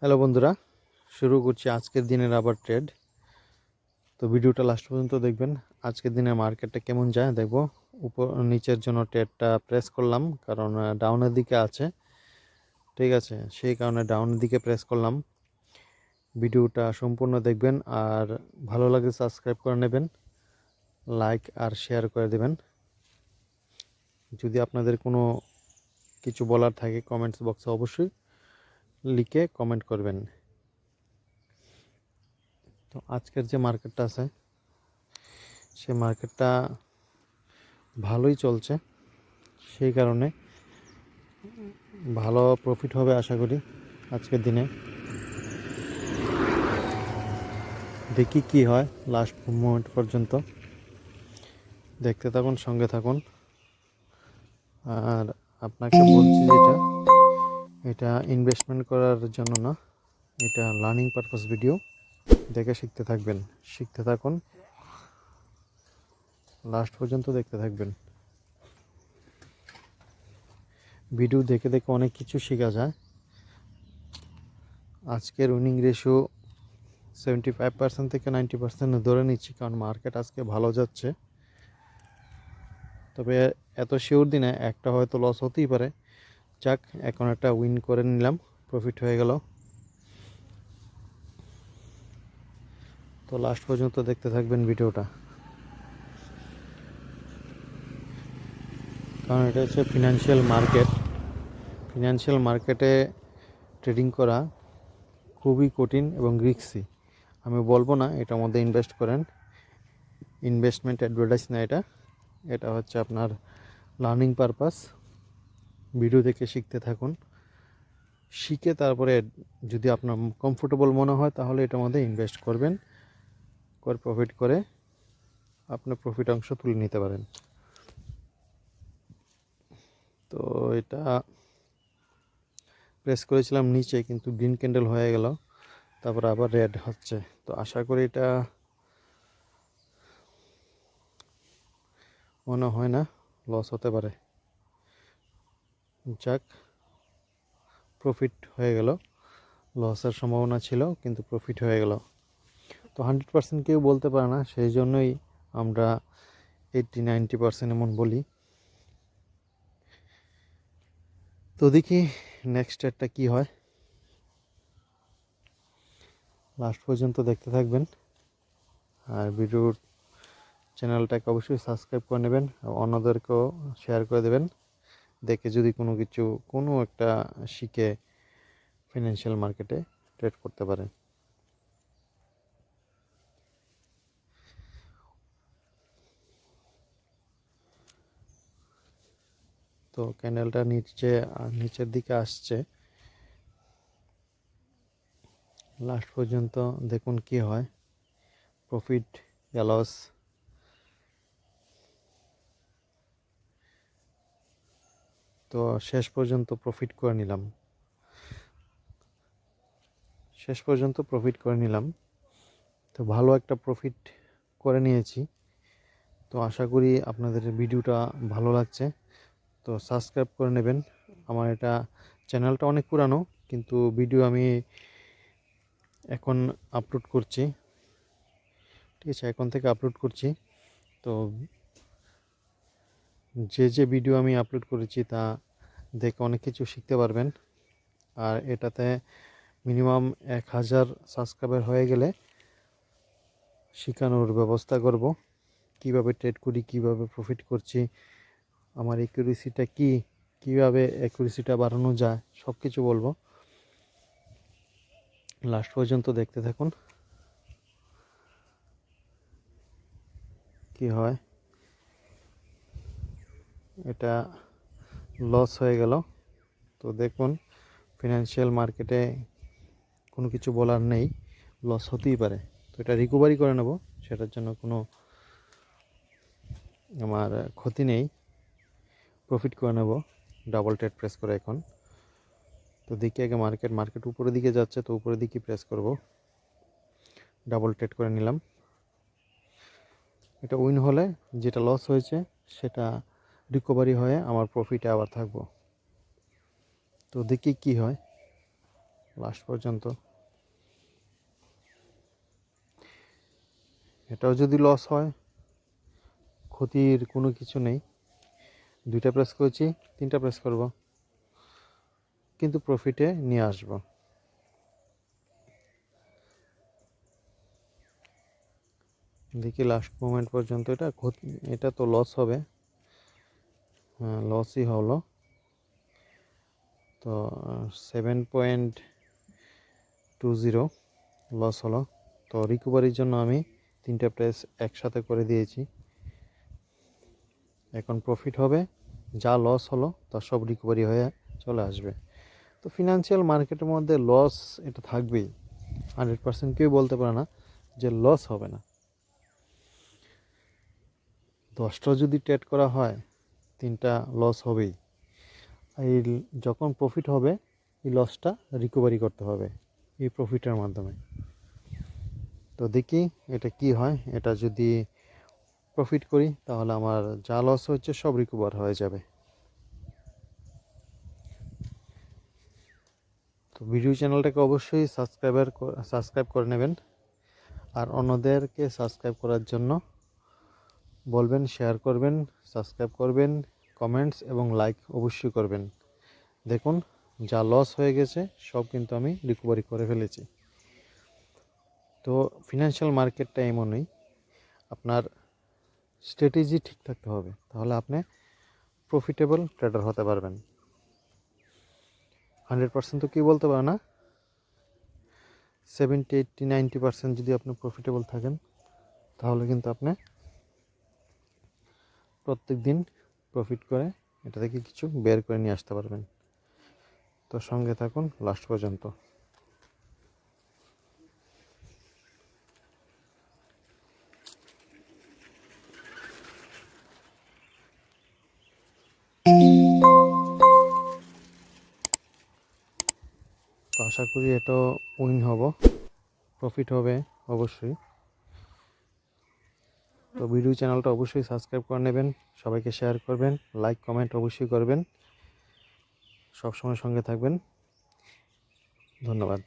Hello বন্ধুরা, শুরু করছি আজকের দিনের আবার ট্রেড। তো ভিডিওটা লাস্ট পর্যন্ত দেখবেন। আজকের দিনের মার্কেটটা কেমন যায় দেখব। উপর নিচের জন্য ট্রেডটা প্রেস করলাম, কারণ ডাউনের দিকে আছে, ঠিক আছে, সেই কারণে ডাউনের দিকে প্রেস করলাম। ভিডিওটা সম্পূর্ণ দেখবেন, আর ভালো লাগলে সাবস্ক্রাইব করে নেবেন, লাইক আর শেয়ার করে দেবেন। যদি আপনাদের কোনো কিছু বলার থাকে কমেন্টস বক্সে অবশ্যই লিখে কমেন্ট করবেন। তো আজকের যে মার্কেটটা আছে সে মার্কেটটা ভালোই চলছে, সেই কারণে ভালো প্রফিট হবে আশা করি আজকের দিনে। দেখি কি হয়, লাস্ট মোমেন্ট পর্যন্ত দেখতে থাকুন, সঙ্গে থাকুন। আর আপনাকে বলছি যেটা, এটা ইনভেস্টমেন্ট করার জন্য না, এটা লার্নিং পারপাস ভিডিও। দেখে শিখতে থাকুন, লাস্ট পর্যন্ত দেখতে থাকবেন। ভিডিও দেখে দেখে অনেক কিছু শেখা যায়। আজকের উইনিং রেশিও 75% থেকে 90% ধরে নিচ্ছি, কারণ মার্কেট আজকে ভালো যাচ্ছে। তবে এত শিওর দিনে একটা হয়তো লস হতেই পারে। যাক, এখন একটা উইন করে নিলাম, প্রফিট হয়ে গেল। তো লাস্ট পর্যন্ত দেখতে থাকবেন ভিডিওটা, কারণ এটা হচ্ছে ফিনান্সিয়াল মার্কেট। ফিনান্সিয়াল মার্কেটে ট্রেডিং করা খুবই কঠিন এবং রিস্কি। আমি বলবো না এটার মধ্যে ইনভেস্ট করেন, ইনভেস্টমেন্ট অ্যাডভার্টাইজ না এটা, এটা হচ্ছে আপনার লার্নিং পারপাস। ভিডিও দেখে শিখতে থাকুন, শিখে তারপরে যদি আপনার কমফোর্টেবল মনে হয় তাহলে এটার মধ্যে ইনভেস্ট করবেন, করে প্রফিট করে আপনার প্রফিট অংশ তুলে নিতে পারেন। তো এটা প্রেস করেছিলাম নিচে, কিন্তু গ্রিন ক্যান্ডেল হয়ে গেল, তারপর আবার রেড হচ্ছে। তো আশা করি এটা মনে হয় না লস হতে পারে। যাক, প্রফিট হয়ে গেল। লসের সম্ভাবনা ছিল কিন্তু প্রফিট হয়ে গেল। তো 100% কেউ বলতে পারে না, সেই জন্যই আমরা 80-90% এমন বলি। তো দেখি নেক্সট স্টেপটা কি হয়, লাস্ট পর্যন্ত দেখতে থাকবেন। আর ভিডিওর চ্যানেলটাকে অবশ্যই সাবস্ক্রাইব করে নেবেন, অন্যদেরকেও শেয়ার করে দেবেন, দেখে যদি কোনো একটা শিখে ফিনান্সিয়াল মার্কেটে ট্রেড করতে পারে। তো ক্যান্ডেলটা নিচের দিকে আসছে, লাস্ট পর্যন্ত দেখুন কি হয়, প্রফিট বা লস। তো শেষ পর্যন্ত প্রফিট করে নিলাম। তো ভালো একটা প্রফিট করে নিয়েছি। তো আশা করি আপনাদের ভিডিওটা ভালো লাগছে। তো সাবস্ক্রাইব করে নেবেন। আমার এটা চ্যানেলটা অনেক পুরানো, কিন্তু ভিডিও আমি এখন আপলোড করছি, ঠিক আছে, এখন থেকে আপলোড করছি। তো যে ভিডিও আমি আপলোড করেছি তা দেখে অনেক কিছু শিখতে পারবেন। আর এটাতে মিনিমাম 1000 সাবস্ক্রাইবার হয়ে গেলে শেখানোর ব্যবস্থা করব, কিভাবে ট্রেড করি, কিভাবে প্রফিট করছি, আমার অ্যাকুরেসিটা কিভাবে অ্যাকুরেসিটা বাড়ানো যায়, সব কিছু বলবো। লাস্ট পর্যন্ত দেখতে থাকুন কি হয়। এটা লস হয়ে গেল। তো দেখুন, ফিনান্সিয়াল মার্কেটে কোনো কিছু বলার নেই, লস হতেই পারে। তো এটা রিকভারি করে নেব, সেটার জন্য কোনো আমার ক্ষতি নেই, প্রফিট করে নেব ডাবল ট্রেড প্রেস করে এখন। তো দেখি আগে মার্কেট উপরের দিকে যাচ্ছে, তো উপরের দিকে প্রেস করব, ডাবল ট্রেড করে নিলাম। এটা উইন হলে যেটা লস হয়েছে সেটা রিকভারি হয়ে আমার প্রফিটে আবার থাকবো। তো দেখি কি হয়, লাস্ট পর্যন্ত। এটাও যদি লস হয়, ক্ষতির কোনো কিছু নেই। 2টা প্রেস করেছি, 3টা প্রেস করব, কিন্তু প্রফিটে নিয়ে আসব। দেখি লাস্ট মোমেন্ট পর্যন্ত। এটা তো লস হবে, হ্যাঁ লসই হলো। তো 7.20 লস হলো। তো রিকভারির জন্য আমি 3টা প্রেস একসাথে করে দিয়েছি। এখন প্রফিট হবে, যা লস হলো তা সব রিকভারি হয়ে চলে আসবে। তো ফিনান্সিয়াল মার্কেটের মধ্যে লস এটা থাকবেই, 100% কেউ বলতে পারে না যে লস হবে না। 10টা যদি ট্রেড করা হয়, 3টা লস হবেই। এই যখন প্রফিট হবে, এই লসটা রিকভারি করতে হবে এই প্রফিটের মাধ্যমে। তো দেখি এটা কি হয়। এটা যদি প্রফিট করি তাহলে আমার যা লস হচ্ছে সব রিকভার হয়ে যাবে। তো ভিডিও চ্যানেলটাকে অবশ্যই সাবস্ক্রাইব করে নেবেন, আর অন্যদেরকে সাবস্ক্রাইব করার জন্য বলবেন, শেয়ার করবেন, সাবস্ক্রাইব করবেন, কমেন্টস এবং লাইক অবশ্যই করবেন। দেখুন যা লস হয়ে গেছে সব কিন্তু আমি রিকভারি করে ফেলেছি। তো ফিনান্সিয়াল মার্কেটটা এমনই, আপনার স্ট্র্যাটেজি ঠিক থাকতে হবে, তাহলে আপনি প্রফিটেবল ট্রেডার হতে পারবেন। 100% তো কেউ বলতে পারে না, 70, 80, 90% যদি আপনি প্রফিটেবল থাকেন, তাহলে কিন্তু আপনি প্রত্যেক দিন প্রফিট করে এটা থেকে কিছু বের করে নিয়ে আসতে পারবেন। তো সঙ্গে থাকুন লাস্ট পর্যন্ত। তো আশা করি এটাও উইন হব, প্রফিট হবে অবশ্যই। তো ভিডিও চ্যানেলটা অবশ্যই সাবস্ক্রাইব করে নেবেন, সবাইকে শেয়ার করবেন, লাইক কমেন্ট অবশ্যই করবেন, সবসময় সঙ্গে থাকবেন। ধন্যবাদ।